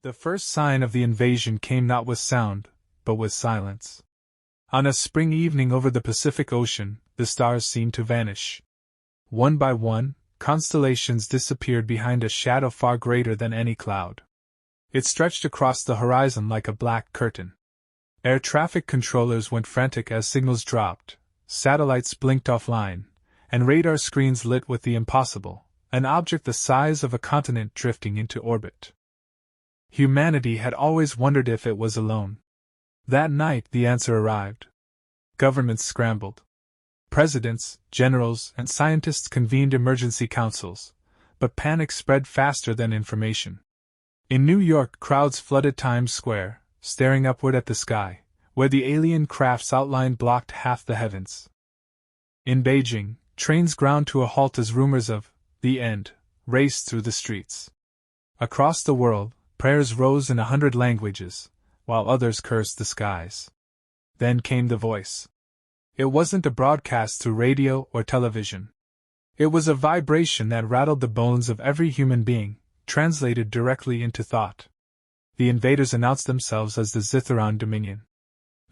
The first sign of the invasion came not with sound, but with silence. On a spring evening over the Pacific Ocean, the stars seemed to vanish. One by one, constellations disappeared behind a shadow far greater than any cloud. It stretched across the horizon like a black curtain. Air traffic controllers went frantic as signals dropped, satellites blinked offline, and radar screens lit with the impossible, an object the size of a continent drifting into orbit. Humanity had always wondered if it was alone. That night the answer arrived. Governments scrambled. Presidents, generals, and scientists convened emergency councils, but panic spread faster than information. In New York, crowds flooded Times Square, staring upward at the sky, where the alien craft's outline blocked half the heavens. In Beijing, trains ground to a halt as rumors of the end raced through the streets. Across the world, prayers rose in 100 languages, while others cursed the skies. Then came the voice. It wasn't a broadcast through radio or television. It was a vibration that rattled the bones of every human being, translated directly into thought. The invaders announced themselves as the Zitharon Dominion.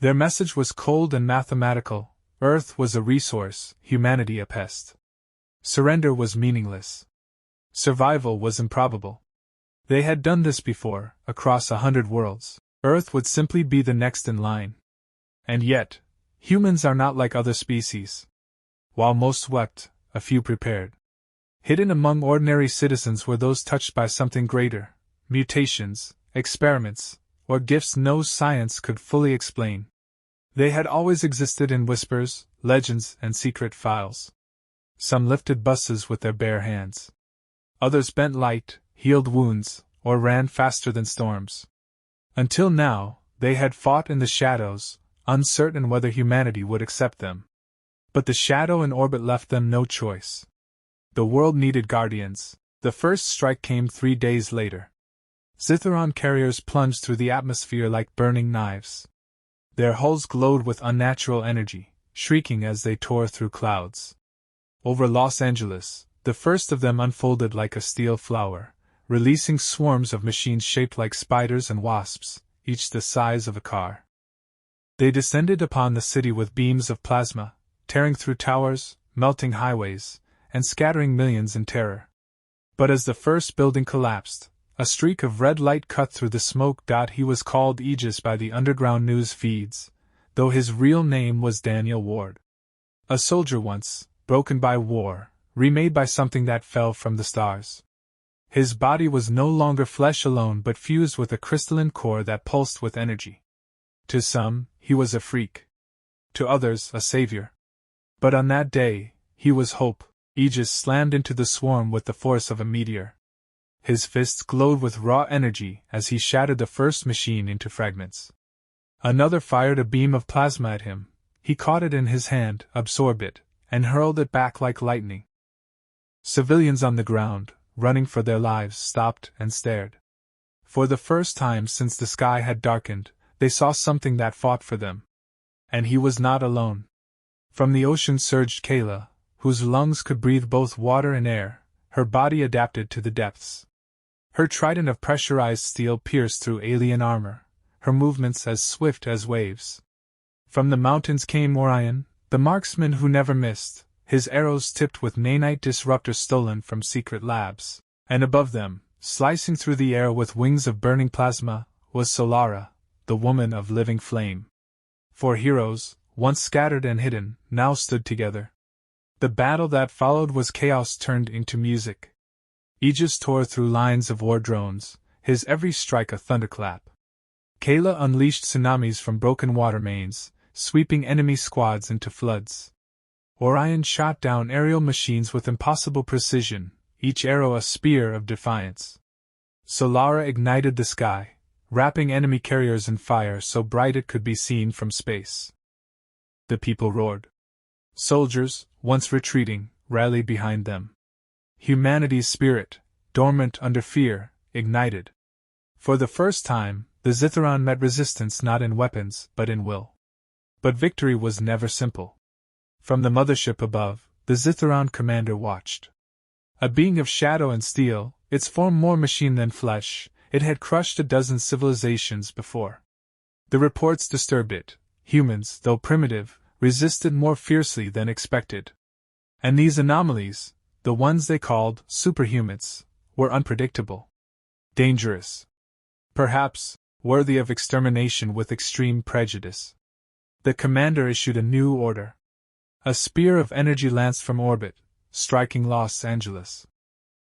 Their message was cold and mathematical: Earth was a resource, humanity a pest. Surrender was meaningless. Survival was improbable. They had done this before, across 100 worlds. Earth would simply be the next in line. And yet, humans are not like other species. While most wept, a few prepared. Hidden among ordinary citizens were those touched by something greater: mutations, experiments, or gifts no science could fully explain. They had always existed in whispers, legends, and secret files. Some lifted buses with their bare hands. Others bent light, healed wounds, or ran faster than storms. Until now, they had fought in the shadows, uncertain whether humanity would accept them. But the shadow in orbit left them no choice. The world needed guardians. The first strike came 3 days later. Zitharon carriers plunged through the atmosphere like burning knives. Their hulls glowed with unnatural energy, shrieking as they tore through clouds. Over Los Angeles, the first of them unfolded like a steel flower, releasing swarms of machines shaped like spiders and wasps, each the size of a car. They descended upon the city with beams of plasma, tearing through towers, melting highways, and scattering millions in terror. But as the first building collapsed, a streak of red light cut through the smoke. He was called Aegis by the underground news feeds, though his real name was Daniel Ward. A soldier once, broken by war, remade by something that fell from the stars. His body was no longer flesh alone but fused with a crystalline core that pulsed with energy. To some, he was a freak. To others, a savior. But on that day, he was hope. Aegis slammed into the swarm with the force of a meteor. His fists glowed with raw energy as he shattered the first machine into fragments. Another fired a beam of plasma at him. He caught it in his hand, absorbed it, and hurled it back like lightning. Civilians on the ground, running for their lives, stopped and stared. For the first time since the sky had darkened, they saw something that fought for them. And he was not alone. From the ocean surged Kayla, whose lungs could breathe both water and air, her body adapted to the depths. Her trident of pressurized steel pierced through alien armor, her movements as swift as waves. From the mountains came Orion, the marksman who never missed, his arrows tipped with nanite disruptors stolen from secret labs. And above them, slicing through the air with wings of burning plasma, was Solara, the woman of living flame. Four heroes, once scattered and hidden, now stood together. The battle that followed was chaos turned into music. Aegis tore through lines of war drones, his every strike a thunderclap. Kayla unleashed tsunamis from broken water mains, sweeping enemy squads into floods. Orion shot down aerial machines with impossible precision, each arrow a spear of defiance. Solara ignited the sky, wrapping enemy carriers in fire so bright it could be seen from space. The people roared. Soldiers, once retreating, rallied behind them. Humanity's spirit, dormant under fear, ignited. For the first time, the Zitharon met resistance not in weapons, but in will. But victory was never simple. From the mothership above, the Zitharon commander watched. A being of shadow and steel, its form more machine than flesh, It had crushed a dozen civilizations before. The reports disturbed it. Humans, though primitive, resisted more fiercely than expected. And these anomalies, the ones they called superhumans, were unpredictable. Dangerous. Perhaps, worthy of extermination with extreme prejudice. The commander issued a new order. A spear of energy lanced from orbit, striking Los Angeles.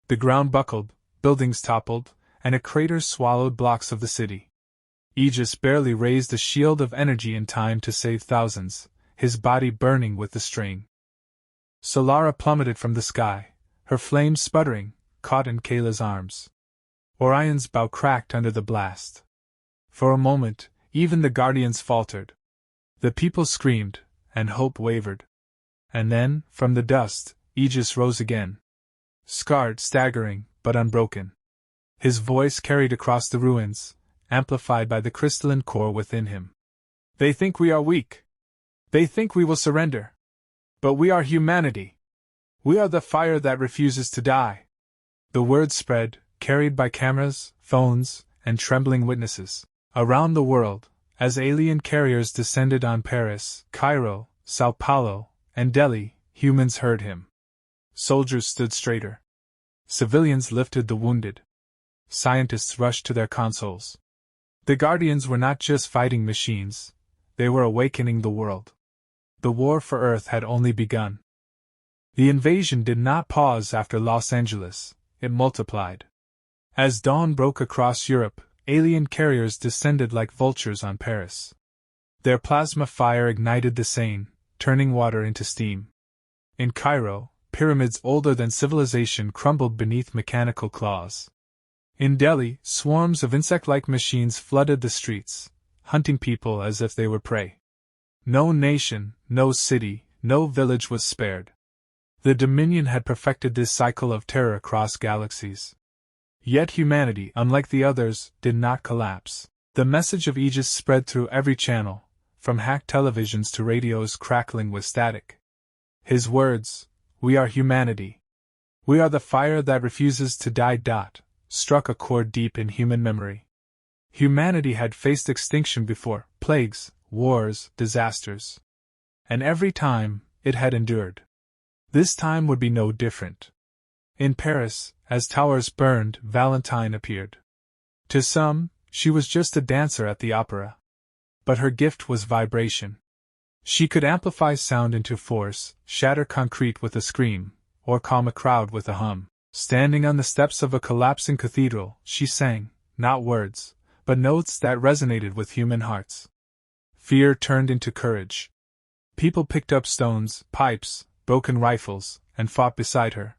The ground buckled, buildings toppled, and a crater swallowed blocks of the city. Aegis barely raised a shield of energy in time to save thousands, his body burning with the strain. Solara plummeted from the sky, her flames sputtering, caught in Kayla's arms. Orion's bow cracked under the blast. For a moment, even the Guardians faltered. The people screamed, and hope wavered. And then, from the dust, Aegis rose again. Scarred, staggering, but unbroken. His voice carried across the ruins, amplified by the crystalline core within him. They think we are weak. They think we will surrender. But we are humanity. We are the fire that refuses to die. The word spread, carried by cameras, phones, and trembling witnesses, around the world, as alien carriers descended on Paris, Cairo, Sao Paulo, and Delhi. Humans heard him. Soldiers stood straighter. Civilians lifted the wounded. Scientists rushed to their consoles. The Guardians were not just fighting machines, they were awakening the world. The war for Earth had only begun. The invasion did not pause after Los Angeles, it multiplied. As dawn broke across Europe, alien carriers descended like vultures on Paris. Their plasma fire ignited the Seine, turning water into steam. In Cairo, pyramids older than civilization crumbled beneath mechanical claws. In Delhi, swarms of insect-like machines flooded the streets, hunting people as if they were prey. No nation, no city, no village was spared. The Dominion had perfected this cycle of terror across galaxies. Yet humanity, unlike the others, did not collapse. The message of Aegis spread through every channel, from hacked televisions to radios crackling with static. His words, "We are humanity. We are the fire that refuses to die." Struck a chord deep in human memory. Humanity had faced extinction before, plagues, wars, disasters. And every time, it had endured. This time would be no different. In Paris, as towers burned, Valentine appeared. To some, she was just a dancer at the opera. But her gift was vibration. She could amplify sound into force, shatter concrete with a scream, or calm a crowd with a hum. Standing on the steps of a collapsing cathedral, she sang, not words, but notes that resonated with human hearts. Fear turned into courage. People picked up stones, pipes, broken rifles, and fought beside her.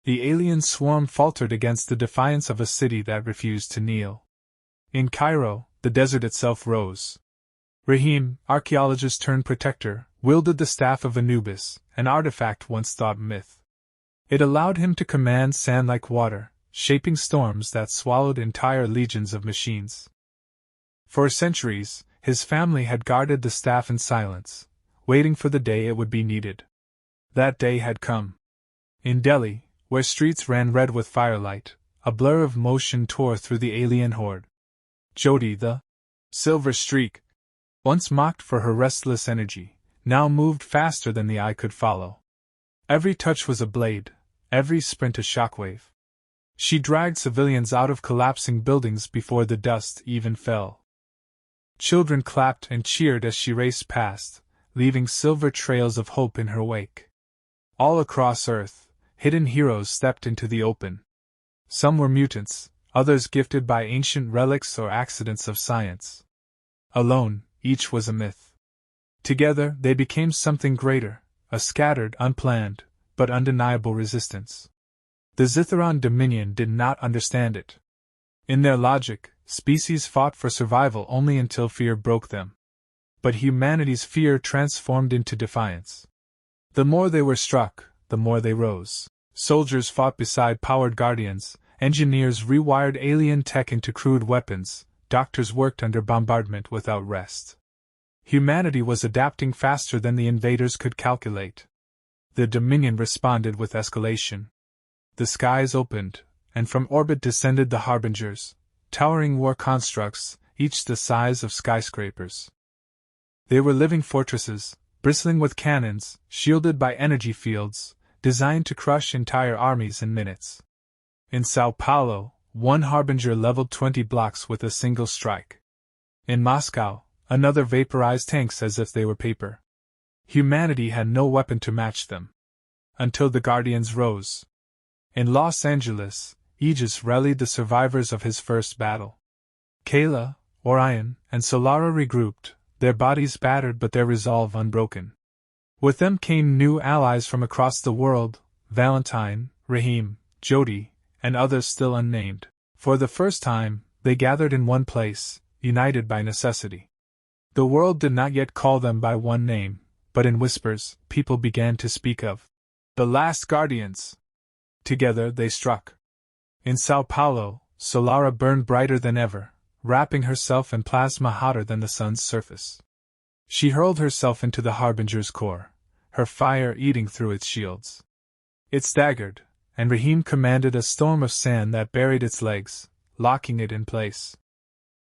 The alien swarm faltered against the defiance of a city that refused to kneel. In Cairo, the desert itself rose. Rahim, archaeologist turned protector, wielded the staff of Anubis, an artifact once thought myth. It allowed him to command sand like water, shaping storms that swallowed entire legions of machines. For centuries, his family had guarded the staff in silence, waiting for the day it would be needed. That day had come. In Delhi, where streets ran red with firelight, a blur of motion tore through the alien horde. Jyoti, the silver streak, once mocked for her restless energy, now moved faster than the eye could follow. Every touch was a blade, every sprint a shockwave. She dragged civilians out of collapsing buildings before the dust even fell. Children clapped and cheered as she raced past, leaving silver trails of hope in her wake. All across Earth, hidden heroes stepped into the open. Some were mutants, others gifted by ancient relics or accidents of science. Alone, each was a myth. Together, they became something greater, a scattered, unplanned, but undeniable resistance. The Zitharon Dominion did not understand it. In their logic, species fought for survival only until fear broke them. But humanity's fear transformed into defiance. The more they were struck, the more they rose. Soldiers fought beside powered guardians, engineers rewired alien tech into crude weapons, doctors worked under bombardment without rest. Humanity was adapting faster than the invaders could calculate. The Dominion responded with escalation. The skies opened, and from orbit descended the harbingers, towering war constructs, each the size of skyscrapers. They were living fortresses, bristling with cannons, shielded by energy fields, designed to crush entire armies in minutes. In Sao Paulo, one harbinger leveled 20 blocks with a single strike. In Moscow, another vaporized tanks as if they were paper. Humanity had no weapon to match them. Until the Guardians rose. In Los Angeles, Aegis rallied the survivors of his first battle. Kayla, Orion, and Solara regrouped, their bodies battered but their resolve unbroken. With them came new allies from across the world, Valentine, Rahim, Jody, and others still unnamed. For the first time, they gathered in one place, united by necessity. The world did not yet call them by one name, but in whispers, people began to speak of the last Guardians. Together they struck. In Sao Paulo, Solara burned brighter than ever, wrapping herself in plasma hotter than the sun's surface. She hurled herself into the Harbinger's core, her fire eating through its shields. It staggered, and Rahim commanded a storm of sand that buried its legs, locking it in place.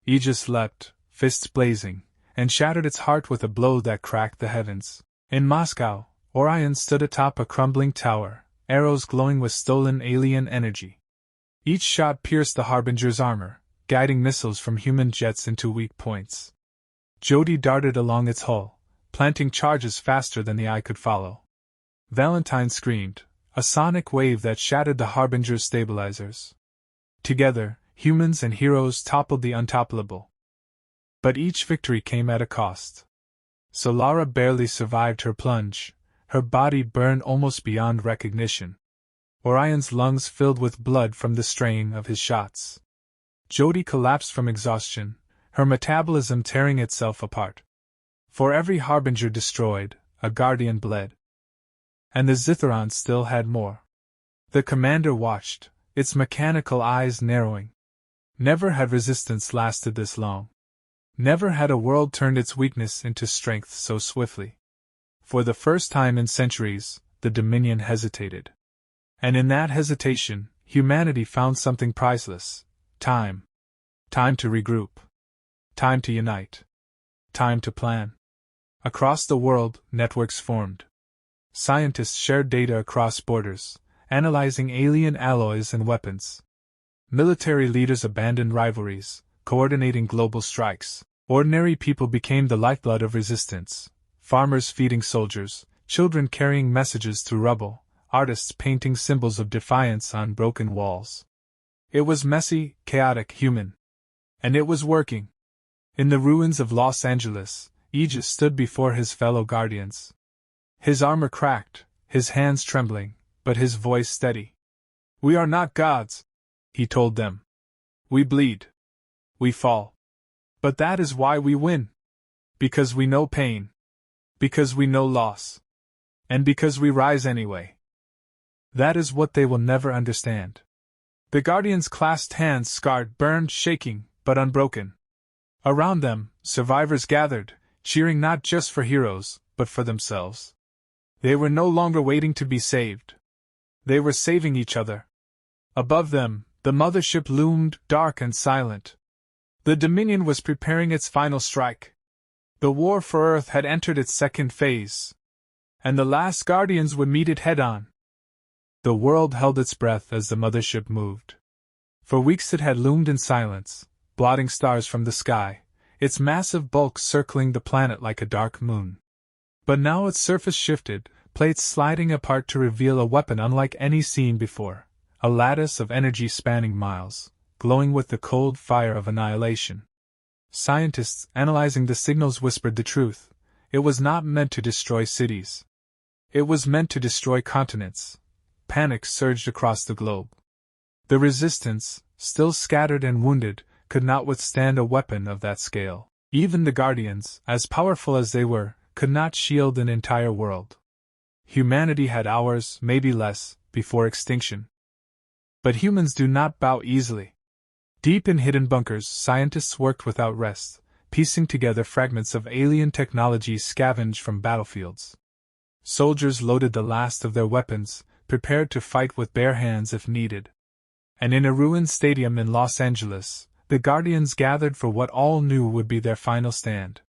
Aegis leapt, fists blazing, and shattered its heart with a blow that cracked the heavens. In Moscow, Orion stood atop a crumbling tower, arrows glowing with stolen alien energy. Each shot pierced the Harbinger's armor, guiding missiles from human jets into weak points. Jody darted along its hull, planting charges faster than the eye could follow. Valentine screamed, a sonic wave that shattered the Harbinger's stabilizers. Together, humans and heroes toppled the untoppable. But each victory came at a cost. Solara barely survived her plunge, her body burned almost beyond recognition. Orion's lungs filled with blood from the straying of his shots. Jody collapsed from exhaustion, her metabolism tearing itself apart. For every Harbinger destroyed, a Guardian bled. And the Zitharon still had more. The commander watched, its mechanical eyes narrowing. Never had resistance lasted this long. Never had a world turned its weakness into strength so swiftly. For the first time in centuries, the Dominion hesitated. And in that hesitation, humanity found something priceless: time. Time to regroup. Time to unite. Time to plan. Across the world, networks formed. Scientists shared data across borders, analyzing alien alloys and weapons. Military leaders abandoned rivalries, coordinating global strikes. Ordinary people became the lifeblood of resistance. Farmers feeding soldiers, children carrying messages through rubble, artists painting symbols of defiance on broken walls. It was messy, chaotic, human. And it was working. In the ruins of Los Angeles, Aegis stood before his fellow Guardians. His armor cracked, his hands trembling, but his voice steady. "We are not gods," he told them. "We bleed. We fall. But that is why we win. Because we know pain. Because we know loss. And because we rise anyway." That is what they will never understand. The Guardians clasped hands, scarred, burned, shaking, but unbroken. Around them, survivors gathered, cheering not just for heroes, but for themselves. They were no longer waiting to be saved. They were saving each other. Above them, the mothership loomed, dark and silent. The Dominion was preparing its final strike. The war for Earth had entered its second phase. And the last Guardians would meet it head-on. The world held its breath as the mothership moved. For weeks it had loomed in silence, blotting stars from the sky, its massive bulk circling the planet like a dark moon. But now its surface shifted, plates sliding apart to reveal a weapon unlike any seen before, a lattice of energy spanning miles, glowing with the cold fire of annihilation. Scientists analyzing the signals whispered the truth: it was not meant to destroy cities. It was meant to destroy continents. Panic surged across the globe. The resistance, still scattered and wounded, could not withstand a weapon of that scale. Even the Guardians, as powerful as they were, could not shield an entire world. Humanity had hours, maybe less, before extinction. But humans do not bow easily. Deep in hidden bunkers, scientists worked without rest, piecing together fragments of alien technology scavenged from battlefields. Soldiers loaded the last of their weapons, prepared to fight with bare hands if needed. And in a ruined stadium in Los Angeles, The Guardians gathered for what all knew would be their final stand.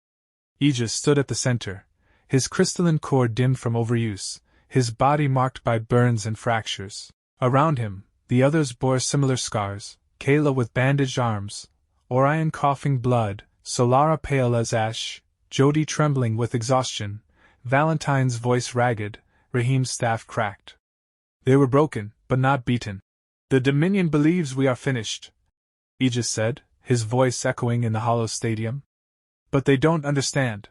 Aegis stood at the center, his crystalline core dimmed from overuse, his body marked by burns and fractures. Around him, the others bore similar scars, Kayla with bandaged arms, Orion coughing blood, Solara pale as ash, Jody trembling with exhaustion, Valentine's voice ragged, Raheem's staff cracked. They were broken, but not beaten. "The Dominion believes we are finished," Aegis said, his voice echoing in the hollow stadium. "But they don't understand.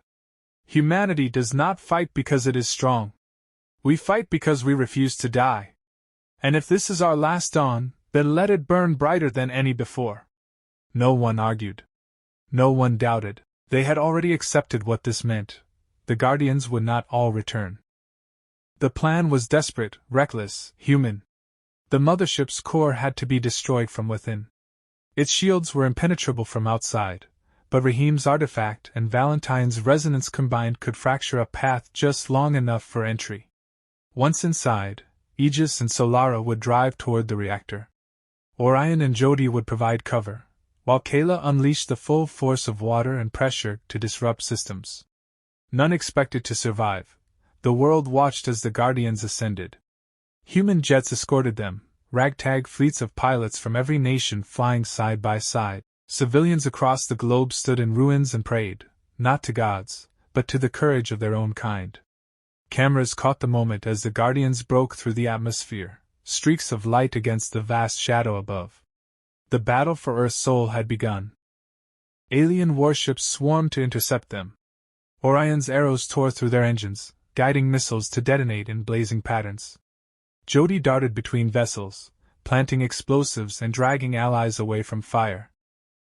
Humanity does not fight because it is strong. We fight because we refuse to die. And if this is our last dawn, then let it burn brighter than any before." No one argued. No one doubted. They had already accepted what this meant. The Guardians would not all return. The plan was desperate, reckless, human. The mothership's core had to be destroyed from within. Its shields were impenetrable from outside, but Raheem's artifact and Valentine's resonance combined could fracture a path just long enough for entry. Once inside, Aegis and Solara would drive toward the reactor. Orion and Jody would provide cover, while Kayla unleashed the full force of water and pressure to disrupt systems. None expected to survive. The world watched as the Guardians ascended. Human jets escorted them, ragtag fleets of pilots from every nation flying side by side. Civilians across the globe stood in ruins and prayed, not to gods, but to the courage of their own kind. Cameras caught the moment as the Guardians broke through the atmosphere, streaks of light against the vast shadow above. The battle for Earth's soul had begun. Alien warships swarmed to intercept them. Orion's arrows tore through their engines, guiding missiles to detonate in blazing patterns. Jody darted between vessels, planting explosives and dragging allies away from fire.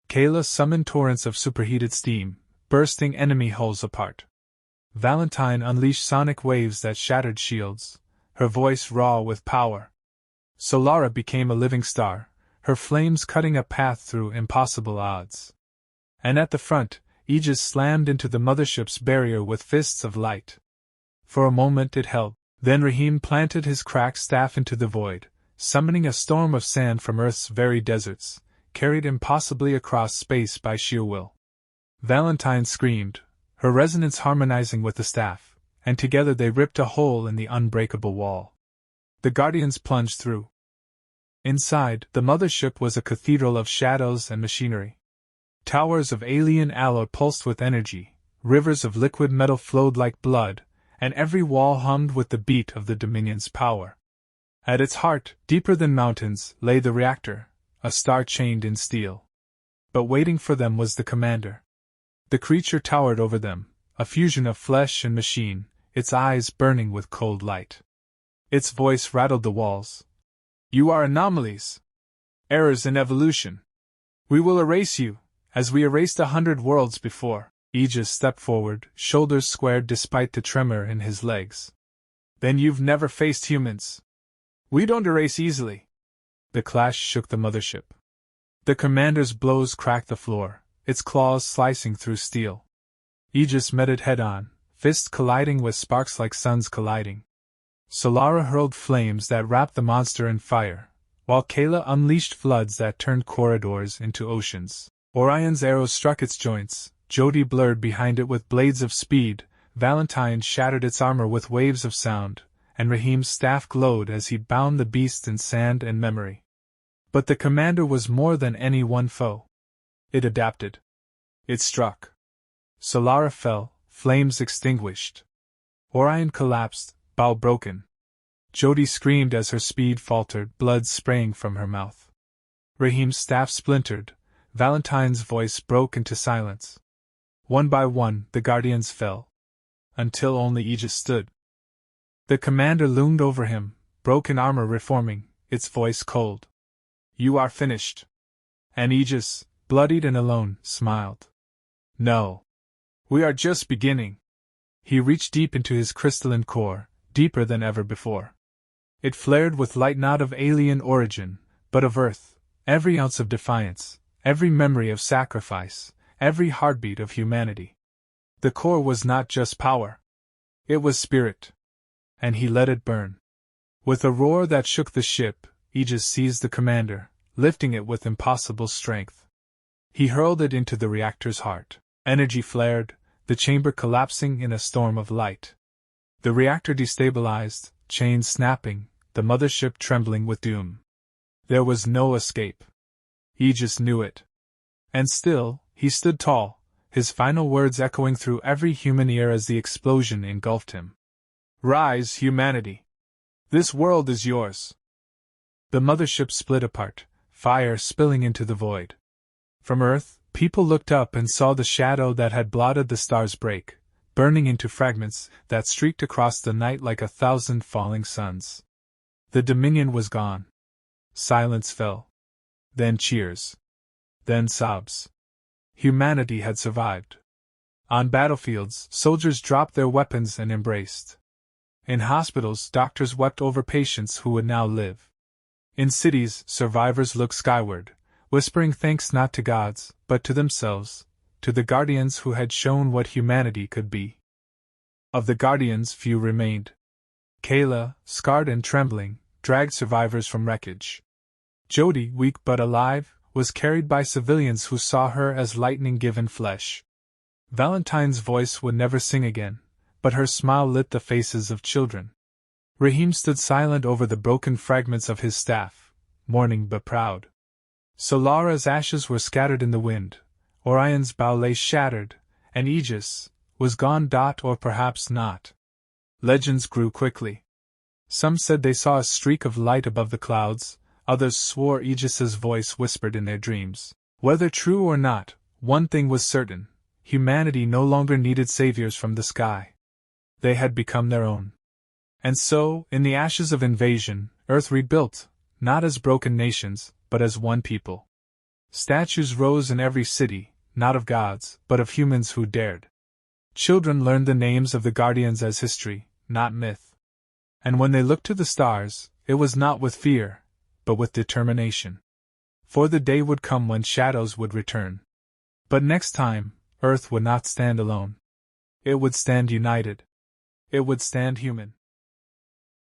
Kayla summoned torrents of superheated steam, bursting enemy hulls apart. Valentine unleashed sonic waves that shattered shields, her voice raw with power. Solara became a living star, her flames cutting a path through impossible odds. And at the front, Aegis slammed into the mothership's barrier with fists of light. For a moment it held, then Raheem planted his cracked staff into the void, summoning a storm of sand from Earth's very deserts, carried impossibly across space by sheer will. Valentine screamed, her resonance harmonizing with the staff, and together they ripped a hole in the unbreakable wall. The Guardians plunged through. Inside, the mothership was a cathedral of shadows and machinery. Towers of alien alloy pulsed with energy, rivers of liquid metal flowed like blood, and every wall hummed with the beat of the Dominion's power. At its heart, deeper than mountains, lay the reactor, a star chained in steel. But waiting for them was the commander. The creature towered over them, a fusion of flesh and machine, its eyes burning with cold light. Its voice rattled the walls. "You are anomalies. Errors in evolution. We will erase you, as we erased 100 worlds before." Aegis stepped forward, shoulders squared despite the tremor in his legs. "Then you've never faced humans. We don't erase easily." The clash shook the mothership. The commander's blows cracked the floor, its claws slicing through steel. Aegis met it head-on, fists colliding with sparks like suns colliding. Solara hurled flames that wrapped the monster in fire, while Kayla unleashed floods that turned corridors into oceans. Orion's arrow struck its joints, Jody blurred behind it with blades of speed, Valentine shattered its armor with waves of sound, and Raheem's staff glowed as he bound the beast in sand and memory. But the commander was more than any one foe. It adapted. It struck. Solara fell, flames extinguished. Orion collapsed, bow broken. Jody screamed as her speed faltered, blood spraying from her mouth. Raheem's staff splintered, Valentine's voice broke into silence. One by one, the Guardians fell, until only Aegis stood. The commander loomed over him, broken armor reforming, its voice cold. "You are finished." And Aegis, bloodied and alone, smiled. "No. We are just beginning." He reached deep into his crystalline core, deeper than ever before. It flared with light not of alien origin, but of Earth, every ounce of defiance, every memory of sacrifice, every heartbeat of humanity. The core was not just power. It was spirit. And he let it burn. With a roar that shook the ship, Aegis seized the commander, lifting it with impossible strength. He hurled it into the reactor's heart. Energy flared, the chamber collapsing in a storm of light. The reactor destabilized, chains snapping, the mothership trembling with doom. There was no escape. Aegis knew it. And still, he stood tall, his final words echoing through every human ear as the explosion engulfed him. Rise, humanity! This world is yours! The mothership split apart, fire spilling into the void. From Earth, people looked up and saw the shadow that had blotted the stars break, burning into fragments that streaked across the night like 1,000 falling suns. The Dominion was gone. Silence fell. Then cheers. Then sobs. Humanity had survived. On battlefields, soldiers dropped their weapons and embraced. In hospitals, doctors wept over patients who would now live. In cities, survivors looked skyward, whispering thanks not to gods, but to themselves, to the guardians who had shown what humanity could be. Of the guardians, few remained. Kayla, scarred and trembling, dragged survivors from wreckage. Jody, weak but alive, was carried by civilians who saw her as lightning given flesh. Valentine's voice would never sing again, but her smile lit the faces of children. Raheem stood silent over the broken fragments of his staff, mourning but proud. Solara's ashes were scattered in the wind, Orion's bow lay shattered, and Aegis was gone. Or perhaps not. Legends grew quickly. Some said they saw a streak of light above the clouds, others swore Aegis's voice whispered in their dreams. Whether true or not, one thing was certain: humanity no longer needed saviors from the sky. They had become their own. And so, in the ashes of invasion, Earth rebuilt, not as broken nations, but as one people. Statues rose in every city, not of gods, but of humans who dared. Children learned the names of the guardians as history, not myth. And when they looked to the stars, it was not with fear, but with determination. For the day would come when shadows would return. But next time, Earth would not stand alone. It would stand united. It would stand human.